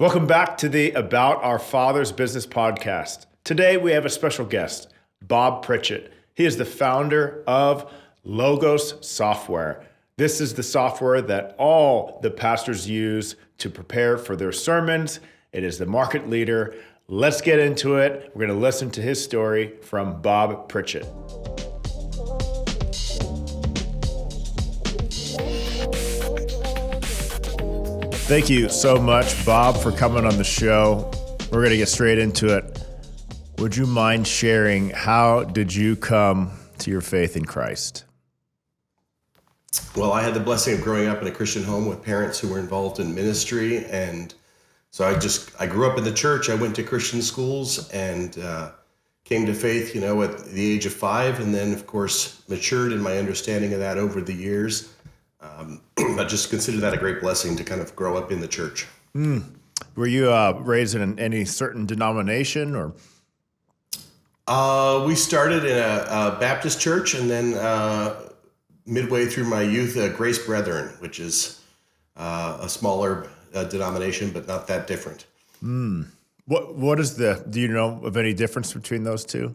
Welcome back to the About Our Father's Business podcast. Today we have a special guest, Bob Pritchett. He is the founder of Logos Software. This is the software that all the pastors use to prepare for their sermons. It is the market leader. Let's get into it. We're going to listen to his story from Bob Pritchett. Thank you so much, Bob, for coming on the show. We're going to get straight into it. Would you mind sharing, how did you come to your faith in Christ? Well, I had the blessing of growing up in a Christian home with parents who were involved in ministry. And so I grew up in the church. I went to Christian schools and came to faith, at the age of 5. And then, of course, matured in my understanding of that over the years. I just consider that a great blessing to kind of grow up in the church. Were you raised in any certain denomination, or? We started in a Baptist church, and then midway through my youth, Grace Brethren, which is a smaller denomination, but not that different. What is do you know of any difference between those two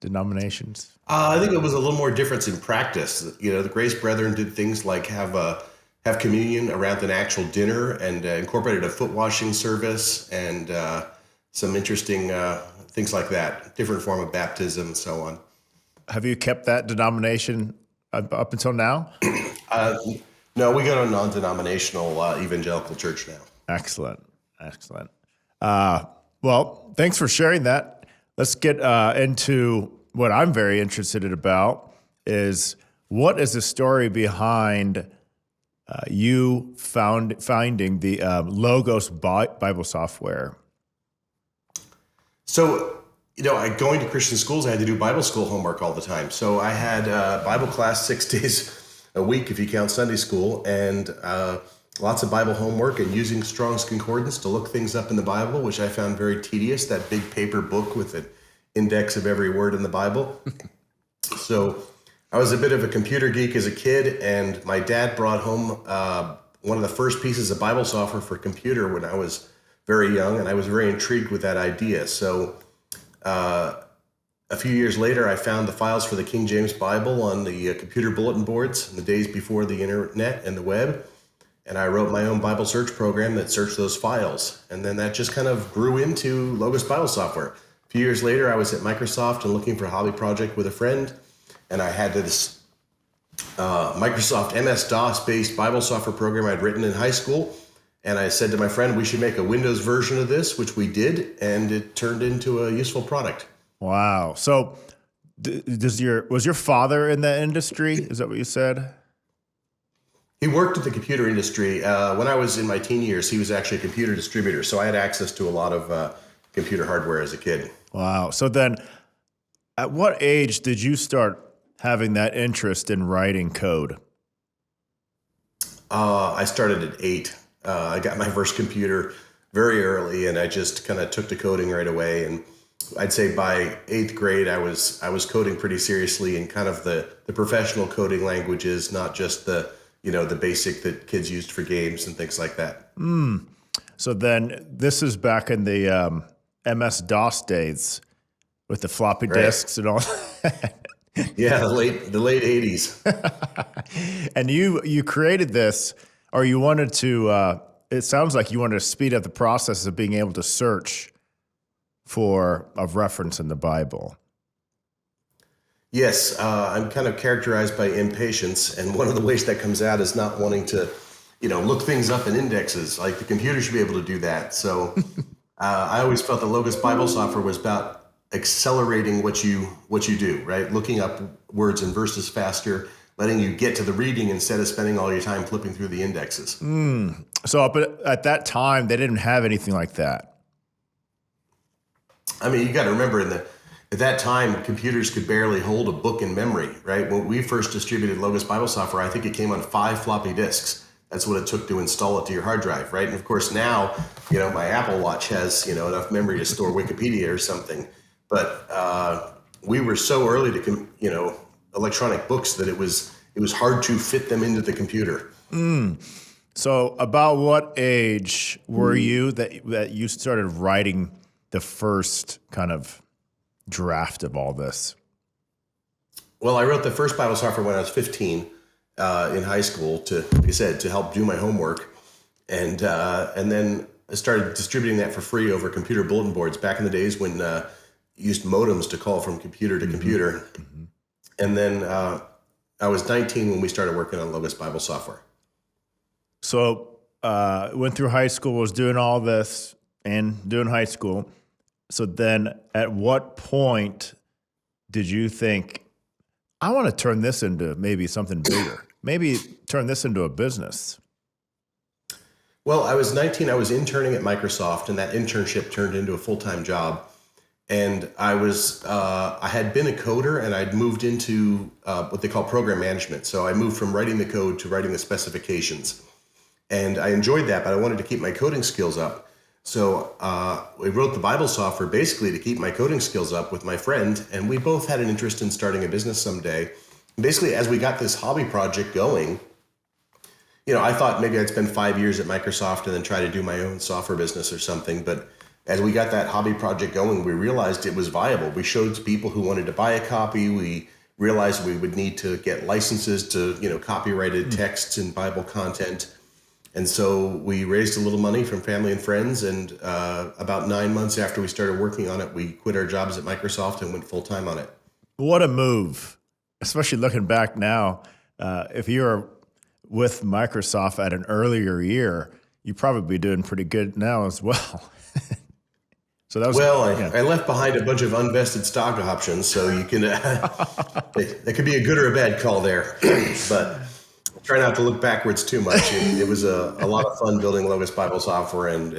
denominations? I think it was a little more difference in practice. The Grace Brethren did things like have communion around an actual dinner, and incorporated a foot washing service and some interesting things like that, different form of baptism and so on. Have you kept that denomination up until now? No, we go to a non-denominational evangelical church now. Excellent. Well, thanks for sharing that. Let's get into what I'm very interested about is, what is the story behind you finding the Logos Bible software? So, going to Christian schools, I had to do Bible school homework all the time. So I had Bible class 6 days a week, if you count Sunday school, and lots of Bible homework and using Strong's Concordance to look things up in the Bible, which I found very tedious, that big paper book with an index of every word in the Bible. So I was a bit of a computer geek as a kid, and my dad brought home one of the first pieces of Bible software for computer when I was very young, and I was very intrigued with that idea. So a few years later, I found the files for the King James Bible on the computer bulletin boards in the days before the internet and the web, and I wrote my own Bible search program that searched those files. And then that just kind of grew into Logos Bible software. A few years later, I was at Microsoft and looking for a hobby project with a friend, and I had this Microsoft MS-DOS-based Bible software program I'd written in high school. And I said to my friend, we should make a Windows version of this, which we did, and it turned into a useful product. Wow. So was your father in the industry? Is that what you said? He worked at the computer industry. When I was in my teen years, he was actually a computer distributor. So I had access to a lot of computer hardware as a kid. Wow. So then at what age did you start having that interest in writing code? I started at 8. I got my first computer very early, and I just kind of took to coding right away. And I'd say by 8th grade, I was coding pretty seriously in kind of the professional coding languages, not just the basic that kids used for games and things like that. So then this is back in the MS-DOS days with the floppy disks and all that. Yeah, the late 80s. And you created this, or you wanted to, it sounds like you wanted to speed up the process of being able to search for a reference in the Bible. Yes, I'm kind of characterized by impatience, and one of the ways that comes out is not wanting to, look things up in indexes. Like, the computer should be able to do that. So I always felt that Logos Bible software was about accelerating what you do, right? Looking up words and verses faster, letting you get to the reading instead of spending all your time flipping through the indexes. So at that time, they didn't have anything like that. I mean, you got to remember at that time, computers could barely hold a book in memory, right? When we first distributed Logos Bible software, I think it came on 5 floppy disks. That's what it took to install it to your hard drive, right? And of course now, my Apple Watch has, enough memory to store Wikipedia or something. But we were so early to, electronic books that it was hard to fit them into the computer. So about what age were you that you started writing the first kind of draft of all this? Well, I wrote the first Bible software when I was 15 in high school to, like I said, to help do my homework. And then I started distributing that for free over computer bulletin boards back in the days when you used modems to call from computer to computer. And then I was 19 when we started working on Logos Bible software. So went through high school, was doing all this and doing high school. So then at what point did you think, I want to turn this into maybe something bigger, maybe turn this into a business? Well, I was 19. I was interning at Microsoft, and that internship turned into a full-time job. And I had been a coder, and I'd moved into what they call program management. So I moved from writing the code to writing the specifications. And I enjoyed that, but I wanted to keep my coding skills up. So we wrote the Bible software basically to keep my coding skills up with my friend. And we both had an interest in starting a business someday. And basically, as we got this hobby project going, I thought maybe I'd spend 5 years at Microsoft and then try to do my own software business or something. But as we got that hobby project going, we realized it was viable. We showed to people who wanted to buy a copy. We realized we would need to get licenses to, copyrighted texts and Bible content. And so we raised a little money from family and friends. And about 9 months after we started working on it, we quit our jobs at Microsoft and went full time on it. What a move, especially looking back now. If you're with Microsoft at an earlier year, you'd probably be doing pretty good now as well. So that was I left behind a bunch of unvested stock options, so you can that could be a good or a bad call there. But try not to look backwards too much. It was a lot of fun building Logos Bible software, and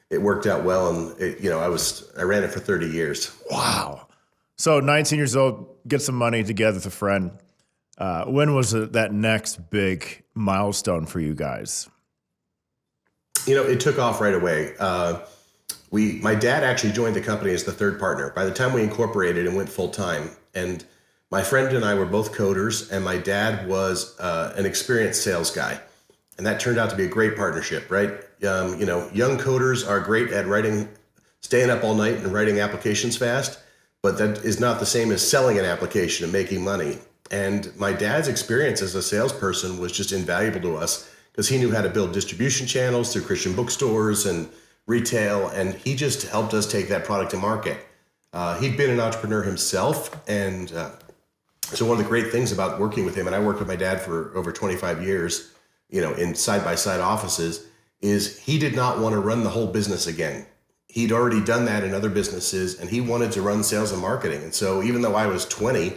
it worked out well. And I ran it for 30 years. Wow! So 19 years old, get some money together with a friend. When was that next big milestone for you guys? It took off right away. My dad actually joined the company as the third partner. By the time we incorporated and went full time, and my friend and I were both coders, and my dad was an experienced sales guy, and that turned out to be a great partnership, right? Young coders are great at staying up all night and writing applications fast, but that is not the same as selling an application and making money. And my dad's experience as a salesperson was just invaluable to us because he knew how to build distribution channels through Christian bookstores and retail, and he just helped us take that product to market. He'd been an entrepreneur himself, and so one of the great things about working with him, and I worked with my dad for over 25 years, in side-by-side offices, is he did not want to run the whole business again. He'd already done that in other businesses, and he wanted to run sales and marketing. And so even though I was 20,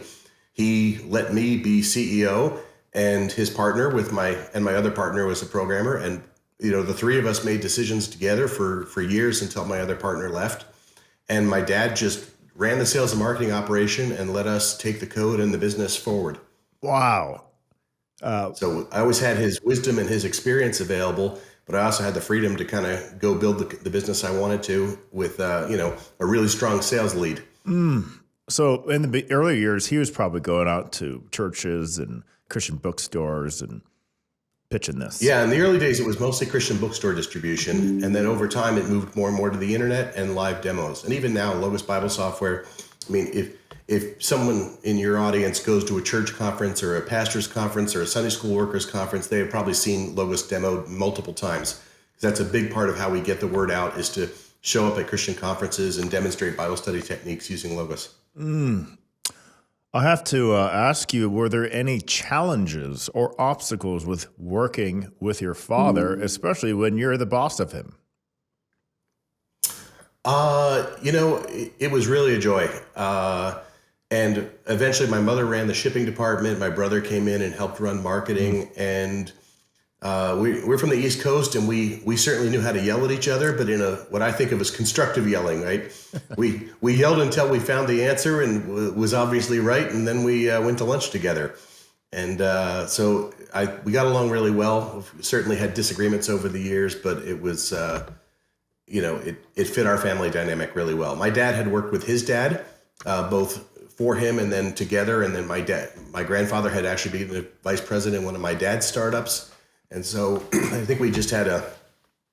he let me be CEO, and his partner my other partner was a programmer. And, the three of us made decisions together for years until my other partner left. And my dad just ran the sales and marketing operation and let us take the code and the business forward. Wow. So I always had his wisdom and his experience available, but I also had the freedom to kind of go build the business I wanted to with, a really strong sales lead. So in the early years, he was probably going out to churches and Christian bookstores and pitching this. Yeah, in the early days, it was mostly Christian bookstore distribution. And then over time, it moved more and more to the internet and live demos. And even now, Logos Bible software, I mean, if someone in your audience goes to a church conference or a pastor's conference or a Sunday school workers conference, they have probably seen Logos demoed multiple times. That's a big part of how we get the word out, is to show up at Christian conferences and demonstrate Bible study techniques using Logos. I have to ask you, were there any challenges or obstacles with working with your father, especially when you're the boss of him? It was really a joy. And eventually my mother ran the shipping department. My brother came in and helped run marketing. And we're from the East Coast, and we certainly knew how to yell at each other, but in what I think of as constructive yelling, right? we yelled until we found the answer and was obviously right, and then we went to lunch together. And so we got along really well. We certainly had disagreements over the years, but it was, it fit our family dynamic really well. My dad had worked with his dad, both for him and then together. And then my grandfather had actually been the vice president in one of my dad's startups. And so I think we just had a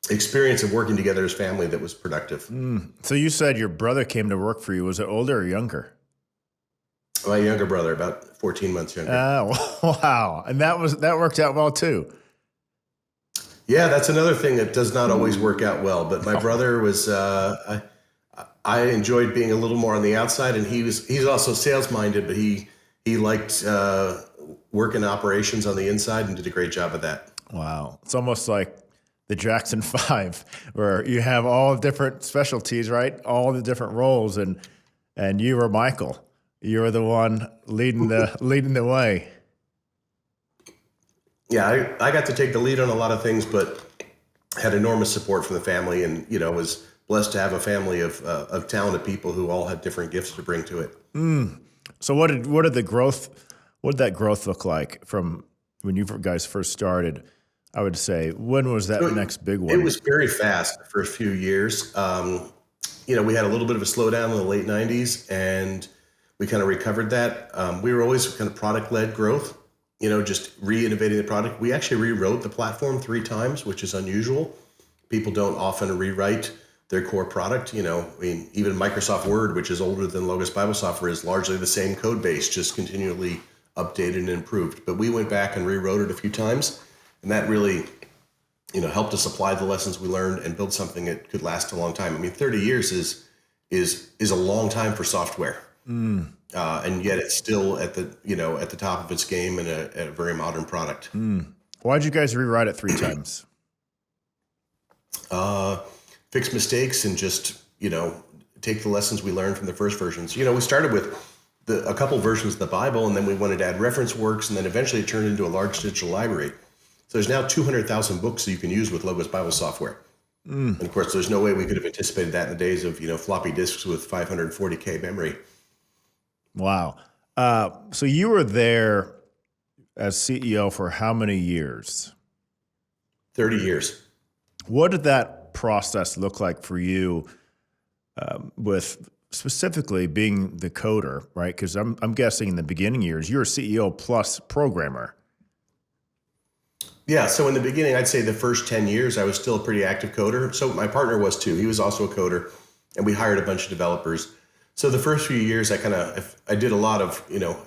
experience of working together as family that was productive. So you said your brother came to work for you. Was it older or younger? My younger brother, about 14 months younger. Oh, wow. And that worked out well too. Yeah, that's another thing that does not always work out well. But my brother was, I enjoyed being a little more on the outside, and he's also sales minded, but he liked working operations on the inside and did a great job of that. Wow. It's almost like the Jackson 5, where you have all different specialties, right? All the different roles, and you were Michael. You were the one leading the way. Yeah, I got to take the lead on a lot of things, but had enormous support from the family, and was blessed to have a family of talented people who all had different gifts to bring to it. So what did that growth look like from when you guys first started? I would say, when was that next big one? It was very fast the first few years. We had a little bit of a slowdown in the late 90s, and we kind of recovered that. We were always kind of product-led growth, just re-innovating the product. We actually rewrote the platform 3 times, which is unusual. People don't often rewrite their core product. Even Microsoft Word, which is older than Logos Bible Software, is largely the same code base, just continually updated and improved. But we went back and rewrote it a few times, and that really, helped us apply the lessons we learned and build something that could last a long time. 30 years is a long time for software. And yet it's still at the top of its game and a very modern product. Why'd you guys rewrite it 3 times? Fix mistakes and just, take the lessons we learned from the first versions. We started with a couple versions of the Bible, and then we wanted to add reference works, and then eventually it turned into a large digital library. So there's now 200,000 books that you can use with Logos Bible Software. And of course, there's no way we could have anticipated that in the days of, floppy disks with 540K memory. Wow. So you were there as CEO for how many years? 30 years. What did that process look like for you, with specifically being the coder, right? Because I'm guessing in the beginning years, you're a CEO plus programmer. Yeah, so in the beginning, I'd say the first 10 years, I was still a pretty active coder. So my partner was too. He was also a coder, and we hired a bunch of developers. So the first few years, I did a lot of,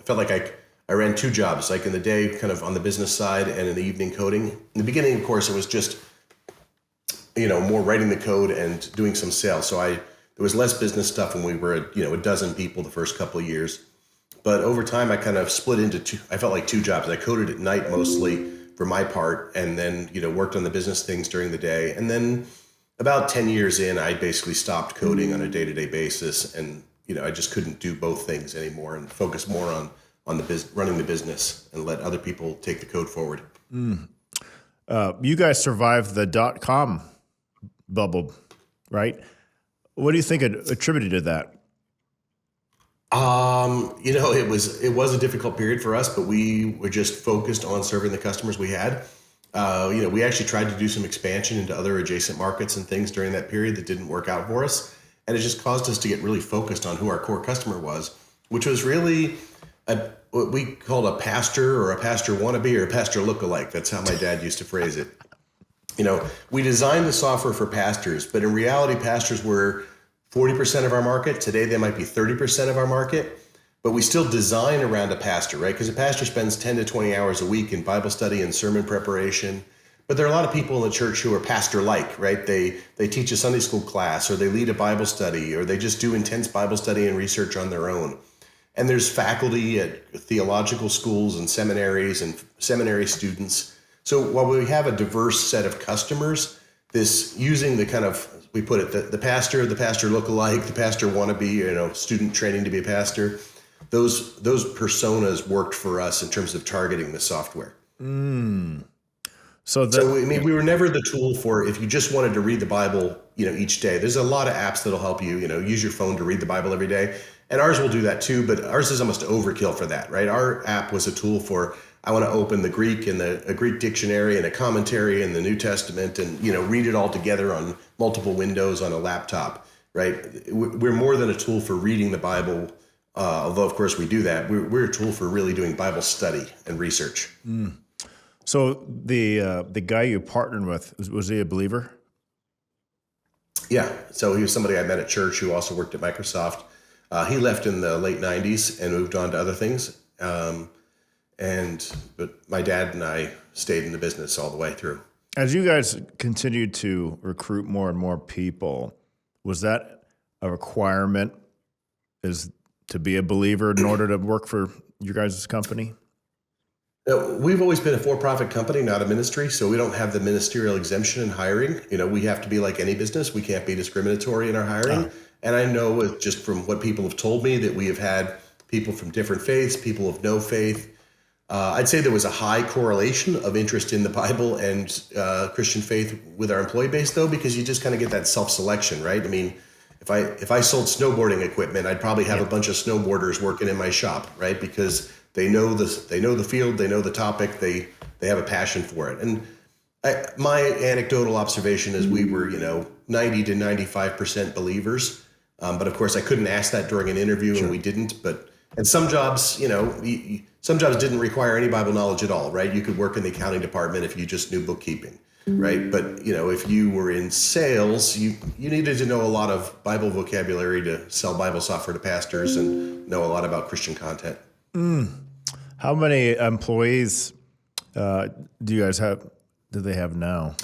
felt like I ran 2 jobs, like in the day, kind of on the business side, and in the evening coding. In the beginning, of course, it was just, more writing the code and doing some sales. So there was less business stuff when we were at, a dozen people the first couple of years. But over time, I kind of split into 2. I felt like 2 jobs. I coded at night mostly for my part, and then, worked on the business things during the day. And then about 10 years in, I basically stopped coding on a day-to-day basis. And, I just couldn't do both things anymore and focus more on running the business and let other people take the code forward. You guys survived the .com bubble, right? What do you think attributed to that? It was a difficult period for us, but we were just focused on serving the customers we had. We actually tried to do some expansion into other adjacent markets and things during that period that didn't work out for us. And it just caused us to get really focused on who our core customer was, which was really what we called a pastor or a pastor wannabe or a pastor lookalike. That's how my dad used to phrase it. We designed the software for pastors, but in reality, pastors were 40% of our market. Today, they might be 30% of our market, but we still design around a pastor, right? Because a pastor spends 10 to 20 hours a week in Bible study and sermon preparation. But there are a lot of people in the church who are pastor-like, right? They teach a Sunday school class, or they lead a Bible study, or they just do intense Bible study and research on their own. And there's faculty at theological schools and seminaries and seminary students. So while we have a diverse set of customers, this using the kind of, we put it, the pastor lookalike, the pastor wannabe, student training to be a pastor, those personas worked for us in terms of targeting the software. So we were never the tool for if you just wanted to read the Bible, each day. There's a lot of apps that'll help you, use your phone to read the Bible every day. And ours will do that too, but ours is almost overkill for that, right? Our app was a tool for, I want to open the Greek and a Greek dictionary and a commentary in the New Testament and, read it all together on multiple windows on a laptop, right? We're more than a tool for reading the Bible, although of course we do that. We're a tool for really doing Bible study and research. So the guy you partnered with, was he a believer? Yeah. So he was somebody I met at church who also worked at Microsoft. He left in the late 90s and moved on to other things. But my dad and I stayed in the business all the way through. As you guys continued to recruit more and more people, was that a requirement is to be a believer in order to work for your guys' company? We've always been a for-profit company, not a ministry, so we don't have the ministerial exemption in hiring. We have to be like any business. We can't be discriminatory in our hiring. And I know just from what people have told me that we have had people from different faiths, people of no faith. I'd say there was a high correlation of interest in the Bible and Christian faith with our employee base, though, because you just kind of get that self-selection, right? I mean, if I sold snowboarding equipment, I'd probably have a bunch of snowboarders working in my shop, right? Because they know the field, they know the topic, they have a passion for it. And my anecdotal observation is we were 90 to 95% believers, but of course I couldn't ask that during an interview, and we didn't. And some jobs, some jobs didn't require any Bible knowledge at all, right? You could work in the accounting department if you just knew bookkeeping, right? But if you were in sales, you needed to know a lot of Bible vocabulary to sell Bible software to pastors and know a lot about Christian content. How many employees do they have now?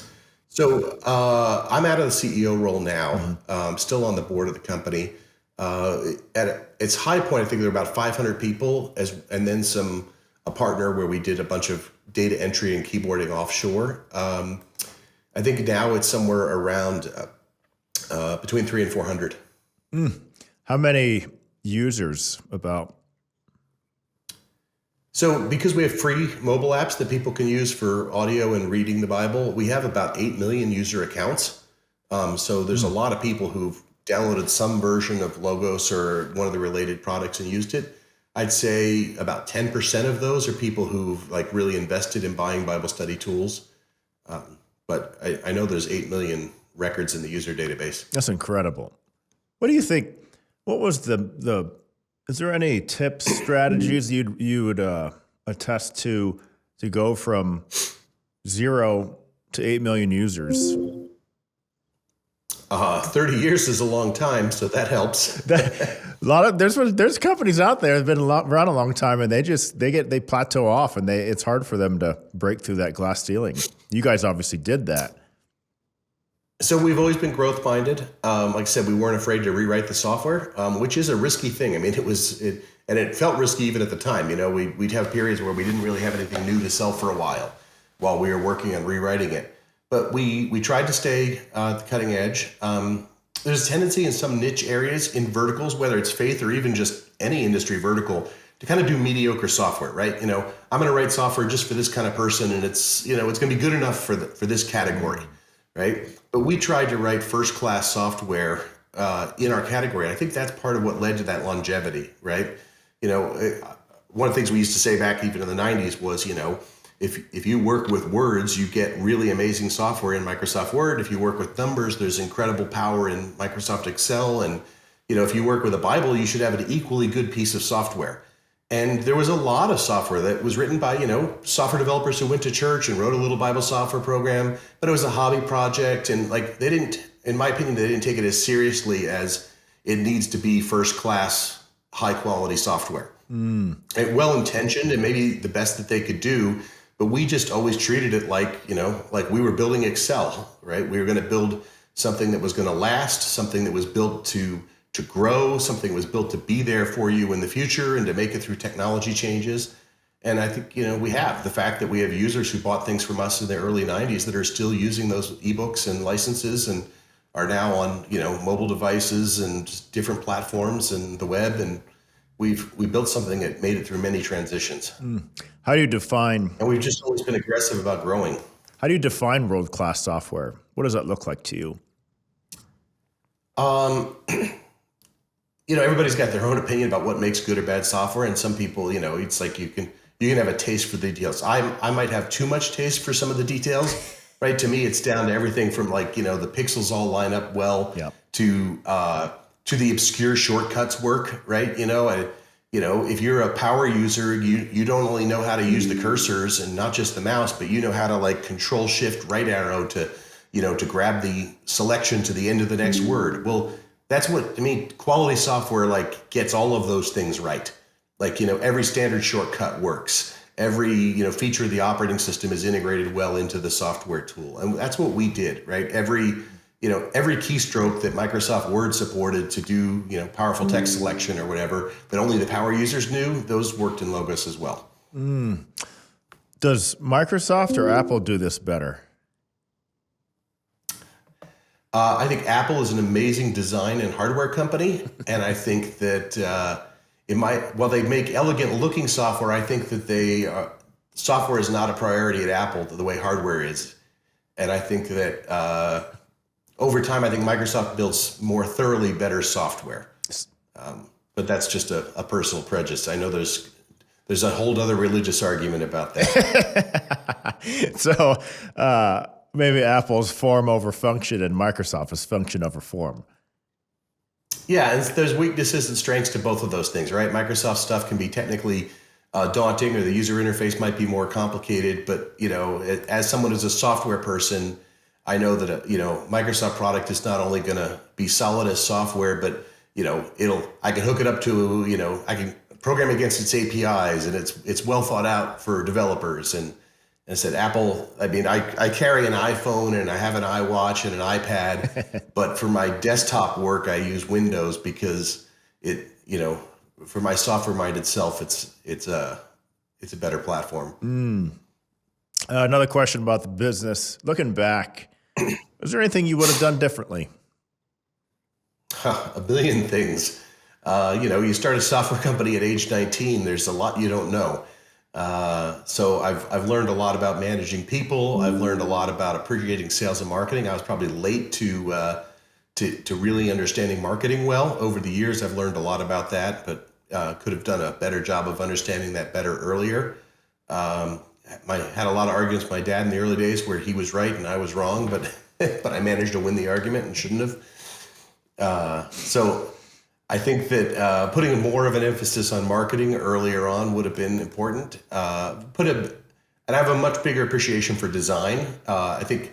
So I'm out of the CEO role now. Still on the board of the company. At its high point, I think there were about 500 people, and then a partner where we did a bunch of data entry and keyboarding offshore. I think now it's somewhere around between 300 and 400. How many users about? So because we have free mobile apps that people can use for audio and reading the Bible, we have about 8 million user accounts. So there's a lot of people who've downloaded some version of Logos or one of the related products and used it. I'd say about 10% of those are people who've really invested in buying Bible study tools. But I know there's 8 million records in the user database. That's incredible. What do you think? What was is there any tips, strategies you would attest to go from 0 to 8 million users? 30 years is a long time, so that helps. There's companies out there that have been around a long time, and they plateau off, and it's hard for them to break through that glass ceiling. You guys obviously did that. So we've always been growth minded. Like I said, we weren't afraid to rewrite the software, which is a risky thing. I mean, it felt risky even at the time. We'd have periods where we didn't really have anything new to sell for a while we were working on rewriting it. But we tried to stay at the cutting edge. There's a tendency in some niche areas in verticals, whether it's faith or even just any industry vertical, to kind of do mediocre software, right? I'm going to write software just for this kind of person, and it's going to be good enough for this category, right? But we tried to write first-class software in our category. And I think that's part of what led to that longevity, right? One of the things we used to say back even in the 90s was, if you work with words, you get really amazing software in Microsoft Word. If you work with numbers, there's incredible power in Microsoft Excel. And, if you work with a Bible, you should have an equally good piece of software. And there was a lot of software that was written by, software developers who went to church and wrote a little Bible software program, but it was a hobby project. And they didn't, in my opinion, they didn't take it as seriously as it needs to be first class, high quality software. And well-intentioned and maybe the best that they could do. But we just always treated it like we were building Excel, right? We were going to build something that was going to last, something that was built to grow, something that was built to be there for you in the future and to make it through technology changes. And I think, we have the fact that we have users who bought things from us in the early 90s that are still using those ebooks and licenses and are now on, mobile devices and different platforms and the web. And we built something that made it through many transitions. How do you define? And we've just always been aggressive about growing. How do you define world-class software? What does that look like to you? Everybody's got their own opinion about what makes good or bad software. And some people, it's like you can have a taste for the details. I might have too much taste for some of the details, right? To me, it's down to everything from the pixels all line up well to the obscure shortcuts work, right? if you're a power user, you don't only know how to use the cursors and not just the mouse, but you know how to like control shift right arrow to grab the selection to the end of the next word. Well, that's what, I mean, quality software like gets all of those things right. Like, every standard shortcut works. Every, feature of the operating system is integrated well into the software tool. And that's what we did, right? Every keystroke that Microsoft Word supported to do, powerful text selection or whatever, that only the power users knew, those worked in Logos as well. Does Microsoft or Apple do this better? I think Apple is an amazing design and hardware company. And I think that while they make elegant looking software, I think that software is not a priority at Apple the way hardware is. And I think that over time, I think Microsoft builds more thoroughly better software. But that's just a personal prejudice. I know there's a whole other religious argument about that. So maybe Apple's form over function and Microsoft is function over form. Yeah, and there's weaknesses and strengths to both of those things, right? Microsoft stuff can be technically daunting, or the user interface might be more complicated. But as someone who's a software person, I know that Microsoft product is not only going to be solid as software, but I can hook it up to I can program against its APIs, and it's well thought out for developers. And I said, Apple, I mean, I carry an iPhone and I have an iWatch and an iPad, but for my desktop work, I use Windows because for my software-minded self, it's a better platform. Another question about the business. Looking back, is there anything you would have done differently? A billion things. You start a software company at age 19. There's a lot you don't know. So I've learned a lot about managing people. I've learned a lot about appreciating sales and marketing. I was probably late to really understanding marketing well. Over the years, I've learned a lot about that, but could have done a better job of understanding that better earlier. I had a lot of arguments with my dad in the early days where he was right and I was wrong, but I managed to win the argument and shouldn't have. So I think that putting more of an emphasis on marketing earlier on would have been important. And I have a much bigger appreciation for design. I think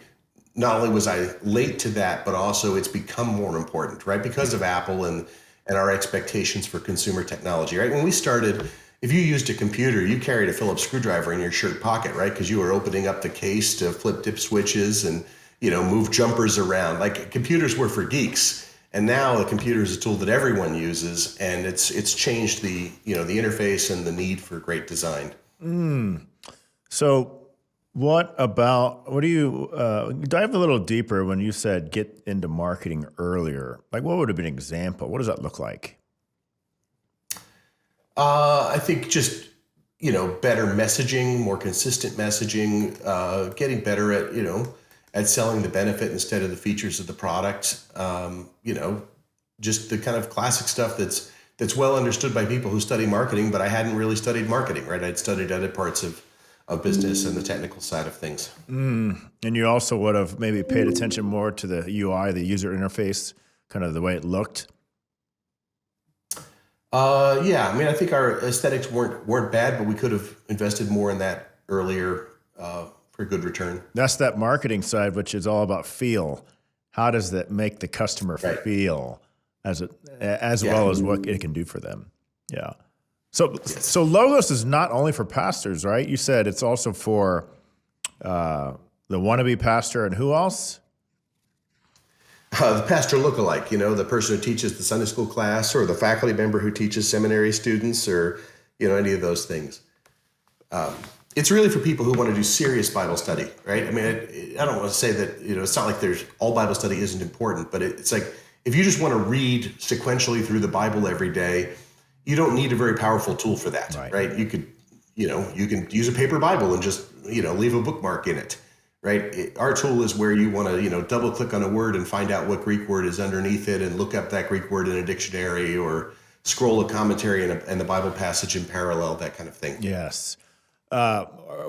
not only was I late to that, but also it's become more important, right? Because of Apple and our expectations for consumer technology, right? When we started, if you used a computer, you carried a Phillips screwdriver in your shirt pocket, right? Because you were opening up the case to flip dip switches and move jumpers around. Like, computers were for geeks. And now the computer is a tool that everyone uses, and it's changed the the interface and the need for great design. So what do you dive a little deeper when you said get into marketing earlier? Like, what would have been an example? What does that look like? I think just better messaging, more consistent messaging, getting better at selling the benefit instead of the features of the product. Just the kind of classic stuff that's well understood by people who study marketing, but I hadn't really studied marketing, right? I'd studied other parts of business and the technical side of things. And you also would have maybe paid attention more to the UI, the user interface, kind of the way it looked. Yeah, I mean, I think our aesthetics weren't bad, but we could have invested more in that earlier for good return. That's that marketing side, which is all about feel. How does that make the customer feel as well as what it can do for them? Yeah. So Logos is not only for pastors, right? You said it's also for the wannabe pastor, and who else? The pastor lookalike, the person who teaches the Sunday school class, or the faculty member who teaches seminary students, or any of those things. It's really for people who want to do serious Bible study, right? I mean, I don't want to say that, it's not like all Bible study isn't important, but it's like, if you just want to read sequentially through the Bible every day, you don't need a very powerful tool for that, right? You could, you can use a paper Bible and just, leave a bookmark in it, right? Our tool is where you want to, double click on a word and find out what Greek word is underneath it and look up that Greek word in a dictionary, or scroll a commentary and the Bible passage in parallel, that kind of thing. Yes.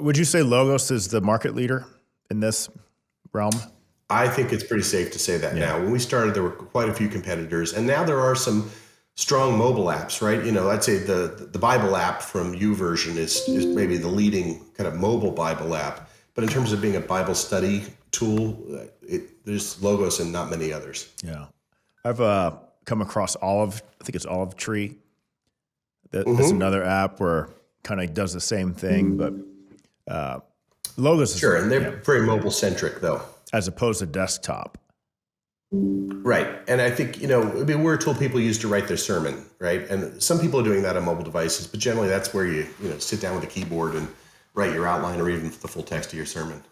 Would you say Logos is the market leader in this realm? I think it's pretty safe to say that now. When we started, there were quite a few competitors, and now there are some strong mobile apps, right? I'd say the Bible app from YouVersion is maybe the leading kind of mobile Bible app. But in terms of being a Bible study tool, there's Logos and not many others. Yeah. I've come across I think it's Olive Tree. That's another app where kind of does the same thing, but Logos is, Sure, and they're very mobile centric though. as opposed to desktop. Right. And I think, we're a tool people use to write their sermon, right? And some people are doing that on mobile devices, but generally that's where you sit down with a keyboard and write your outline or even the full text of your sermon.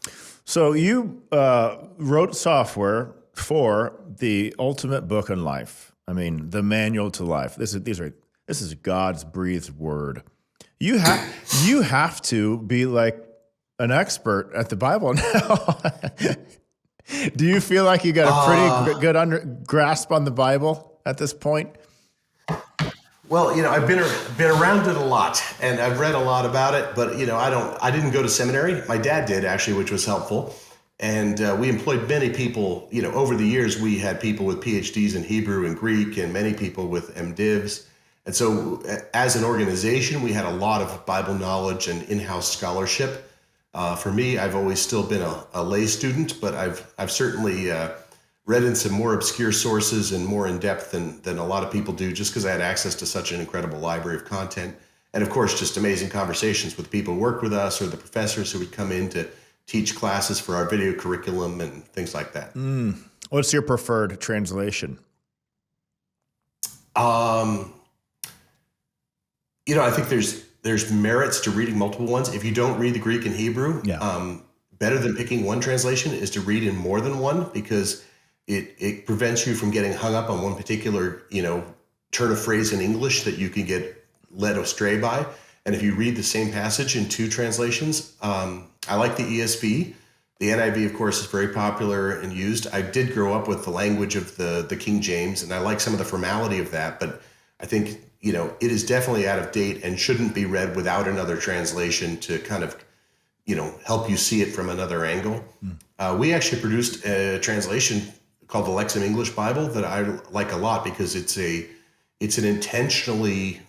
So you wrote software for the ultimate book in life. I mean, the manual to life. This is God's breathed word. You have to be like an expert at the Bible now. Do you feel like you got a pretty good grasp on the Bible at this point? Well, I've been around it a lot, and I've read a lot about it. But I didn't go to seminary. My dad did actually, which was helpful. And we employed many people. Over the years, we had people with PhDs in Hebrew and Greek, and many people with MDivs. And so, as an organization, we had a lot of Bible knowledge and in-house scholarship. For me, I've always still been a lay student, but I've certainly read in some more obscure sources and more in depth than a lot of people do, just because I had access to such an incredible library of content. And of course, just amazing conversations with people who work with us or the professors who would come in to teach classes for our video curriculum and things like that. What's your preferred translation? I think there's merits to reading multiple ones. If you don't read the Greek and Hebrew, better than picking one translation is to read in more than one, because it prevents you from getting hung up on one particular, turn of phrase in English that you can get led astray by. And if you read the same passage in two translations, I like the ESV. The NIV, of course, is very popular and used. I did grow up with the language of the King James, and I like some of the formality of that, but I think it is definitely out of date and shouldn't be read without another translation to kind of, help you see it from another angle. We actually produced a translation called the Lexham English Bible that I like a lot, because it's an intentionally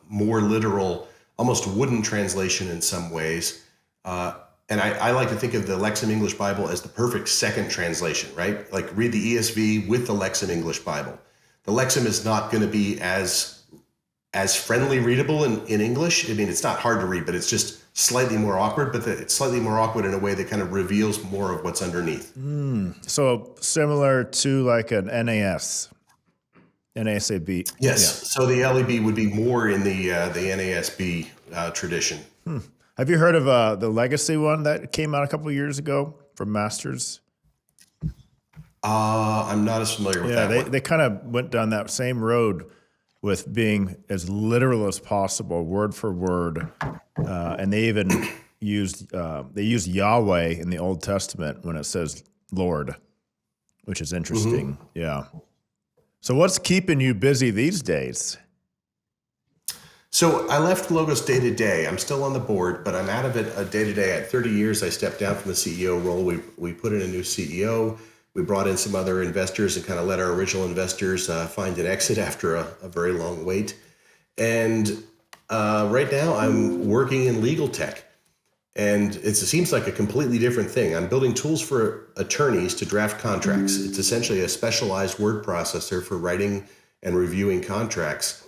more literal, almost wooden translation in some ways. And I like to think of the Lexham English Bible as the perfect second translation, right? Like read the ESV with the Lexham English Bible. The Lexham is not going to be as friendly readable in English. I mean, it's not hard to read, but it's just slightly more awkward, but it's slightly more awkward in a way that kind of reveals more of what's underneath. So similar to like an NASB. Yes. Yeah. So the LEB would be more in the NASB tradition. Have you heard of the Legacy one that came out a couple of years ago from Masters? I'm not as familiar with that one. They kind of went down that same road with being as literal as possible, word for word, and they even used Yahweh in the Old Testament when it says Lord, which is interesting. Yeah. So what's keeping you busy these days? So I left Logos day to day. I'm still on the board, but I'm out of it day to day. At 30 years, I stepped down from the CEO role. We put in a new CEO. We brought in some other investors and kind of let our original investors find an exit after a very long wait. And right now I'm working in legal tech. And it seems like a completely different thing. I'm building tools for attorneys to draft contracts. It's essentially a specialized word processor for writing and reviewing contracts.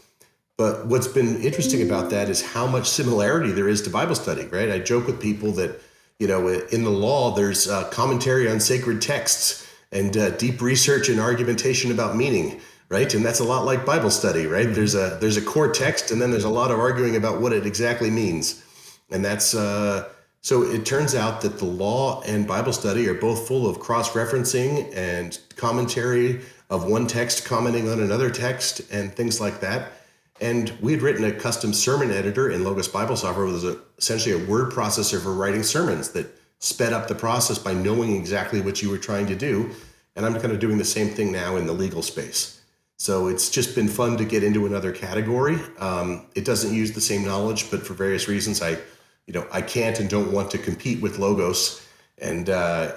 But what's been interesting about that is how much similarity there is to Bible study, right? I joke with people that, in the law, there's commentary on sacred texts and deep research and argumentation about meaning, right? And that's a lot like Bible study, right? There's a core text, and then there's a lot of arguing about what it exactly means. And that's so it turns out that the law and Bible study are both full of cross-referencing and commentary of one text commenting on another text and things like that. And we had written a custom sermon editor in Logos Bible Software, which was essentially a word processor for writing sermons that sped up the process by knowing exactly what you were trying to do. And I'm kind of doing the same thing now in the legal space. So it's just been fun to get into another category. It doesn't use the same knowledge, but for various reasons, I can't and don't want to compete with Logos and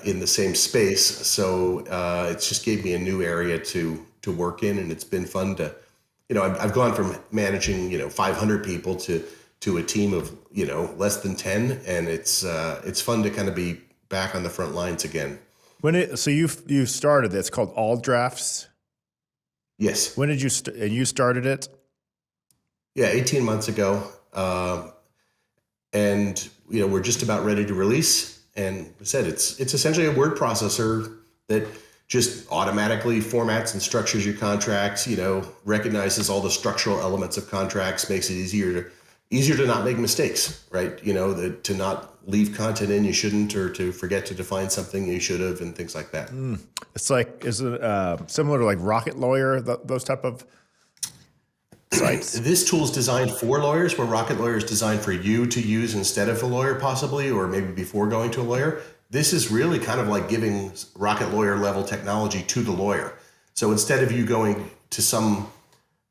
in the same space. So it's just gave me a new area to work in, and it's been fun to I've gone from managing, 500 people to a team of, less than 10. And it's fun to kind of be back on the front lines again. So you started it. It's called All Drafts. Yes. When did you started it? Yeah, 18 months ago. And we're just about ready to release. And I said it's essentially a word processor that just automatically formats and structures your contracts. Recognizes all the structural elements of contracts, makes it easier to not make mistakes, right? To not leave content in you shouldn't, or to forget to define something you should have, and things like that. It's like, is it similar to like Rocket Lawyer, those type of sites? This tool is designed for lawyers, where Rocket Lawyer is designed for you to use instead of a lawyer, possibly, or maybe before going to a lawyer. This is really kind of like giving Rocket Lawyer level technology to the lawyer. So instead of you going to some,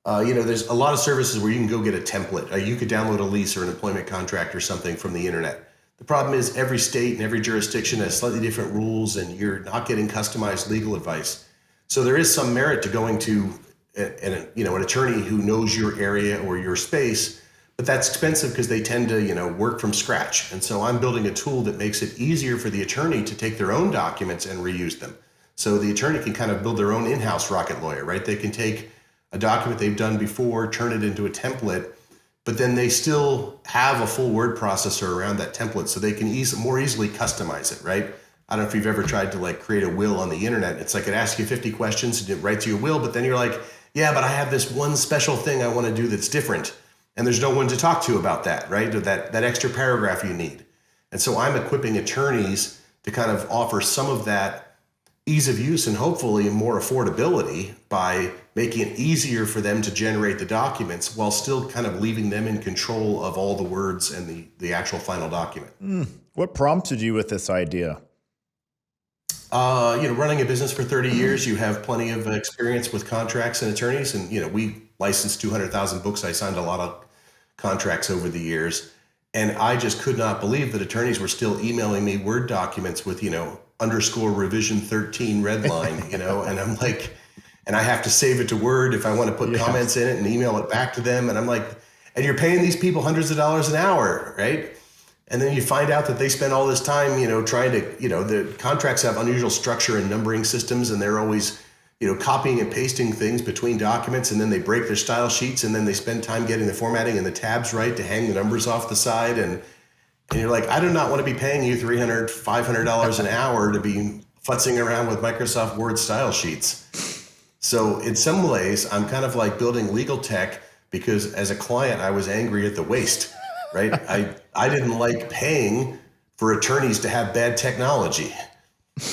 there's a lot of services where you can go get a template. You could download a lease or an employment contract or something from the internet. The problem is every state and every jurisdiction has slightly different rules, and you're not getting customized legal advice. So there is some merit to going to an attorney who knows your area or your space, but that's expensive because they tend to, work from scratch. And so I'm building a tool that makes it easier for the attorney to take their own documents and reuse them. So the attorney can kind of build their own in-house Rocket Lawyer, right? They can take a document they've done before, turn it into a template, but then they still have a full word processor around that template, so they can more easily customize it, right? I don't know if you've ever tried to create a will on the internet. It's like it asks you 50 questions and it writes you a will, but then you're like, yeah, but I have this one special thing I want to do that's different. And there's no one to talk to about that, right? Or that extra paragraph you need. And so I'm equipping attorneys to kind of offer some of that ease of use and hopefully more affordability by making it easier for them to generate the documents while still kind of leaving them in control of all the words and the actual final document. What prompted you with this idea? Running a business for 30 years, you have plenty of experience with contracts and attorneys. And, we licensed 200,000 books. I signed a lot of contracts over the years. And I just could not believe that attorneys were still emailing me Word documents with, underscore revision 13 red line, and I'm like, and I have to save it to Word if I want to put comments in it and email it back to them. And I'm like, and you're paying these people hundreds of dollars an hour, right? And then you find out that they spend all this time, trying to, the contracts have unusual structure and numbering systems, and they're always, copying and pasting things between documents, and then they break their style sheets, and then they spend time getting the formatting and the tabs right to hang the numbers off the side. And you're like, I do not want to be paying you $300, $500 an hour to be futzing around with Microsoft Word style sheets. So in some ways, I'm kind of like building legal tech because as a client, I was angry at the waste. Right? I didn't like paying for attorneys to have bad technology,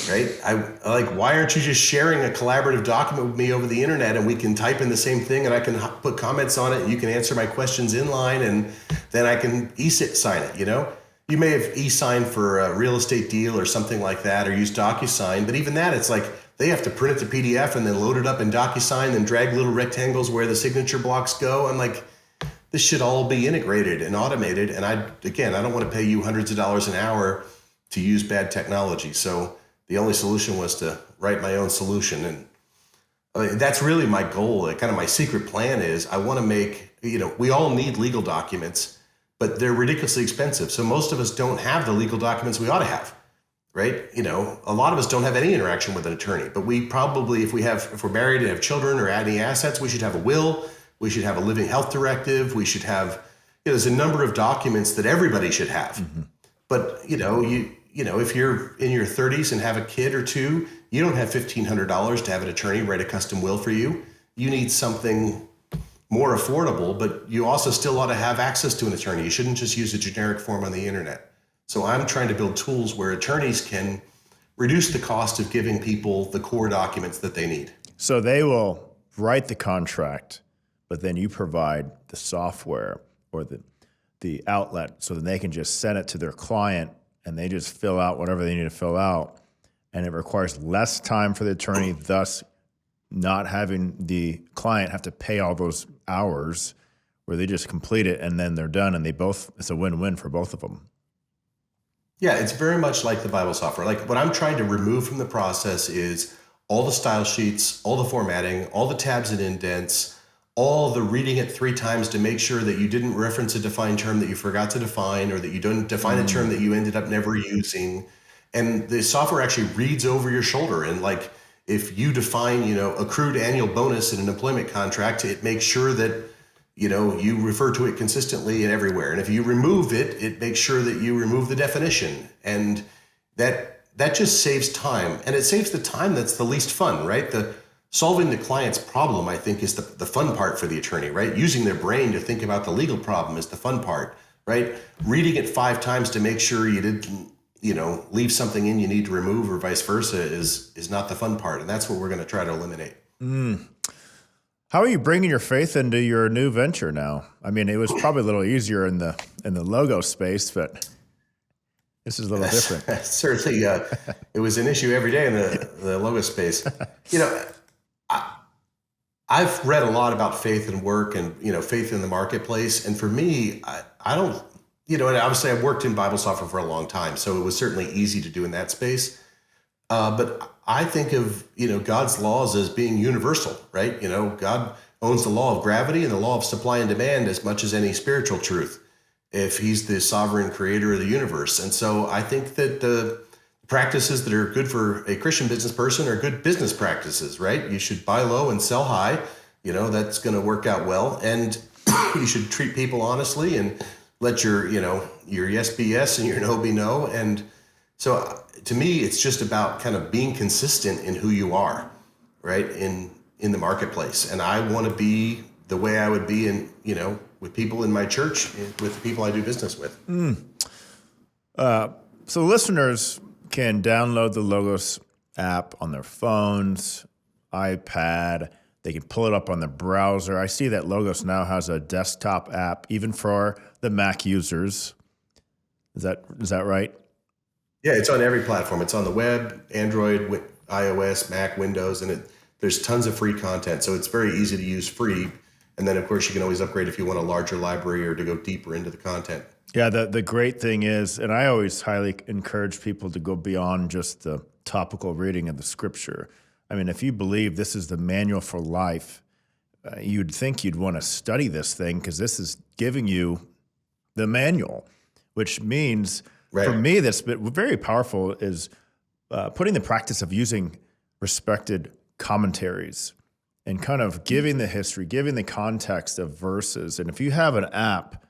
right? I like, why aren't you just sharing a collaborative document with me over the internet, and we can type in the same thing and I can put comments on it and you can answer my questions in line, and then I can e-sign it, You may have e-signed for a real estate deal or something like that, or use DocuSign, but even that, it's like they have to print it to PDF and then load it up in DocuSign and drag little rectangles where the signature blocks go. I'm like, this should all be integrated and automated. And I don't want to pay you hundreds of dollars an hour to use bad technology. So the only solution was to write my own solution. And that's really my goal. Kind of my secret plan is I want to make, we all need legal documents, but they're ridiculously expensive. So most of us don't have the legal documents we ought to have, right? A lot of us don't have any interaction with an attorney, but we probably, if we're married and have children or any assets, we should have a will. We should have a living health directive. We should have, there's a number of documents that everybody should have. Mm-hmm. But, if you're in your 30s and have a kid or two, you don't have $1,500 to have an attorney write a custom will for you. You need something more affordable, but you also still ought to have access to an attorney. You shouldn't just use a generic form on the internet. So I'm trying to build tools where attorneys can reduce the cost of giving people the core documents that they need. So they will write the contract, but then you provide the software or the outlet so that they can just send it to their client and they just fill out whatever they need to fill out. And it requires less time for the attorney, thus not having the client have to pay all those hours, where they just complete it and then they're done, and it's a win-win for both of them. Yeah, it's very much like the Bible software. Like, what I'm trying to remove from the process is all the style sheets, all the formatting, all the tabs and indents, all the reading it 3 times to make sure that you didn't reference a defined term that you forgot to define, or that you don't define a term that you ended up never using. And the software actually reads over your shoulder. And like, if you define, accrued annual bonus in an employment contract, it makes sure that, you refer to it consistently and everywhere. And if you remove it, it makes sure that you remove the definition. And that just saves time. And it saves the time that's the least fun, right? Solving the client's problem, I think, is the fun part for the attorney, right? Using their brain to think about the legal problem is the fun part, right? Reading it 5 times to make sure you didn't, leave something in you need to remove, or vice versa, is not the fun part. And that's what we're going to try to eliminate. How are you bringing your faith into your new venture now? I mean, it was probably a little easier in the logo space, but this is a little different. Certainly, it was an issue every day in the logo space. I've read a lot about faith and work, and faith in the marketplace. And for me, I don't, and obviously I've worked in Bible software for a long time, so it was certainly easy to do in that space. But I think of God's laws as being universal, right? God owns the law of gravity and the law of supply and demand as much as any spiritual truth, if he's the sovereign creator of the universe. And so I think that the practices that are good for a Christian business person are good business practices, right? You should buy low and sell high. That's going to work out well. And you should treat people honestly and let your yes be yes and your no be no. And so to me, it's just about kind of being consistent in who you are, right? In the marketplace. And I want to be the way I would be with people in my church, with the people I do business with. So listeners can download the Logos app on their phones, iPad. They can pull it up on the browser. I see that Logos now has a desktop app, even for the Mac users. Is that right? Yeah, it's on every platform. It's on the web, Android, iOS, Mac, Windows, and there's tons of free content. So it's very easy to use, free. And then, of course, you can always upgrade if you want a larger library or to go deeper into the content. Yeah, the great thing is, and I always highly encourage people to go beyond just the topical reading of the scripture. I mean, if you believe this is the manual for life, you'd think you'd want to study this thing, because this is giving you the manual, which means, right, for me, that's been very powerful is putting the practice of using respected commentaries and kind of giving the history, giving the context of verses. And if you have an app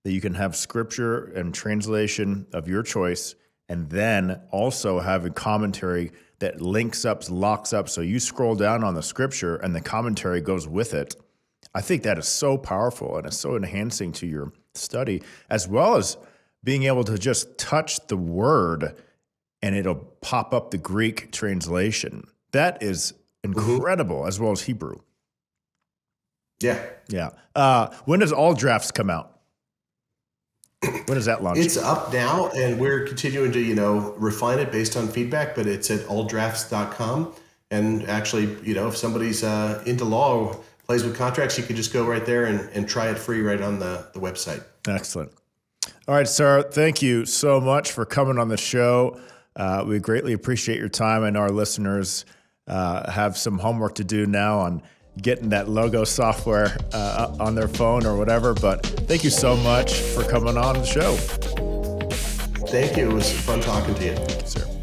that you can have scripture and translation of your choice, and then also have a commentary that links up, locks up, so you scroll down on the scripture and the commentary goes with it, I think that is so powerful, and it's so enhancing to your study, as well as being able to just touch the word and it'll pop up the Greek translation. That is incredible, as well as Hebrew. Yeah. When does All Drafts come out? When does that launch? It's up now, and we're continuing to, refine it based on feedback, but it's at alldrafts.com. And actually, if somebody's into law or plays with contracts, you could just go right there and try it free right on the website. Excellent. All right, sir, thank you so much for coming on the show. We greatly appreciate your time. I know our listeners have some homework to do now on getting that logo software on their phone or whatever, but thank you so much for coming on the show. Thank you. It was fun talking to you. Thank you, sir.